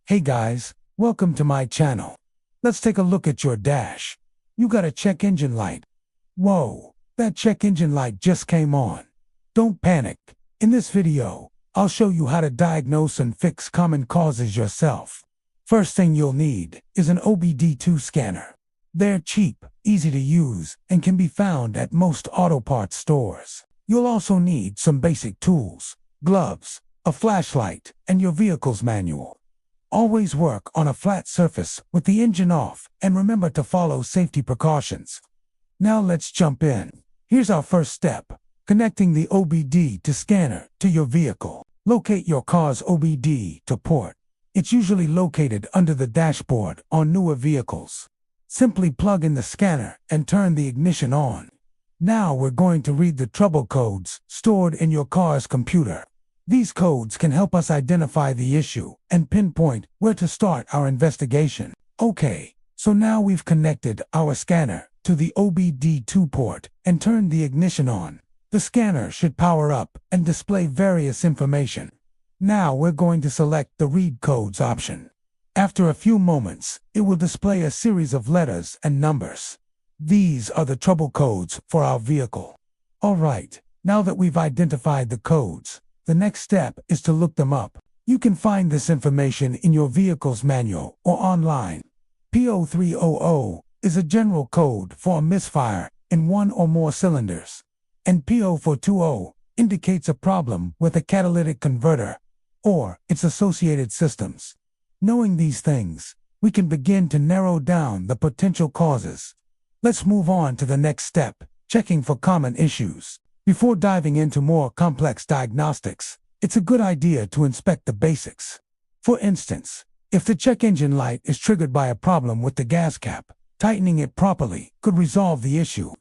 Hey guys, welcome to my channel. Let's take a look at your dash. You got a check engine light. Whoa, that check engine light just came on. Don't panic. In this video, I'll show you how to diagnose and fix common causes yourself. First thing you'll need is an OBD2 scanner. They're cheap, easy to use, and can be found at most auto parts stores. You'll also need some basic tools, gloves, a flashlight, and your vehicle's manual. Always work on a flat surface with the engine off and remember to follow safety precautions. Now let's jump in. Here's our first step, connecting the OBD2 scanner to your vehicle. Locate your car's OBD2 port. It's usually located under the dashboard on newer vehicles. Simply plug in the scanner and turn the ignition on. Now we're going to read the trouble codes stored in your car's computer. These codes can help us identify the issue and pinpoint where to start our investigation. Okay, so now we've connected our scanner to the OBD2 port and turned the ignition on. The scanner should power up and display various information. Now we're going to select the Read Codes option. After a few moments, it will display a series of letters and numbers. These are the trouble codes for our vehicle. All right, now that we've identified the codes, the next step is to look them up. You can find this information in your vehicle's manual or online. P0300 is a general code for a misfire in one or more cylinders, and P0420 indicates a problem with a catalytic converter or its associated systems. Knowing these things, we can begin to narrow down the potential causes. Let's move on to the next step, checking for common issues. Before diving into more complex diagnostics, it's a good idea to inspect the basics. For instance, if the check engine light is triggered by a problem with the gas cap, tightening it properly could resolve the issue.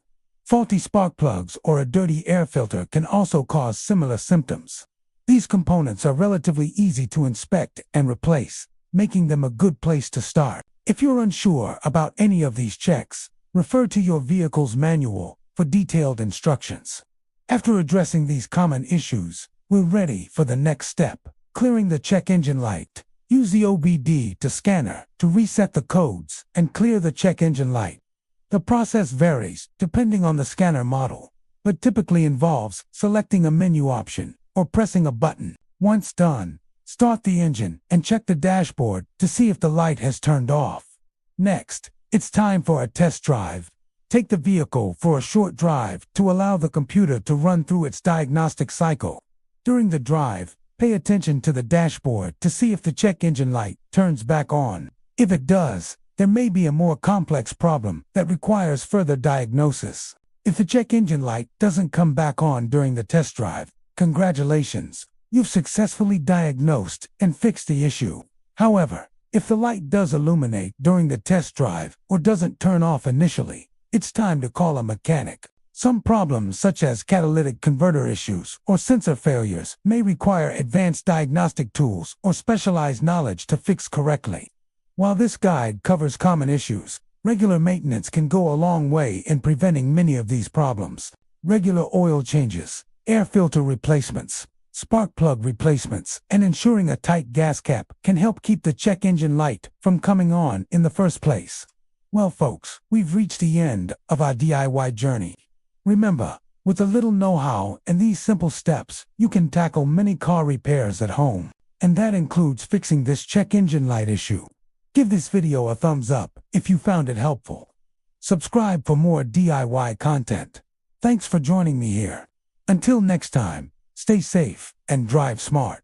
Faulty spark plugs or a dirty air filter can also cause similar symptoms. These components are relatively easy to inspect and replace, making them a good place to start. If you're unsure about any of these checks, refer to your vehicle's manual for detailed instructions. After addressing these common issues, we're ready for the next step, clearing the check engine light. Use the OBD2 scanner to reset the codes and clear the check engine light. The process varies depending on the scanner model, but typically involves selecting a menu option or pressing a button. Once done, start the engine and check the dashboard to see if the light has turned off. Next, it's time for a test drive. Take the vehicle for a short drive to allow the computer to run through its diagnostic cycle. During the drive, pay attention to the dashboard to see if the check engine light turns back on. If it does, there may be a more complex problem that requires further diagnosis. If the check engine light doesn't come back on during the test drive, congratulations, you've successfully diagnosed and fixed the issue. However, if the light does illuminate during the test drive or doesn't turn off initially, it's time to call a mechanic. Some problems such as catalytic converter issues or sensor failures may require advanced diagnostic tools or specialized knowledge to fix correctly. While this guide covers common issues, regular maintenance can go a long way in preventing many of these problems. Regular oil changes, air filter replacements, spark plug replacements, and ensuring a tight gas cap can help keep the check engine light from coming on in the first place. Well folks, we've reached the end of our DIY journey. Remember, with a little know-how and these simple steps, you can tackle many car repairs at home. And that includes fixing this check engine light issue. Give this video a thumbs up if you found it helpful. Subscribe for more DIY content. Thanks for joining me here. Until next time, stay safe and drive smart.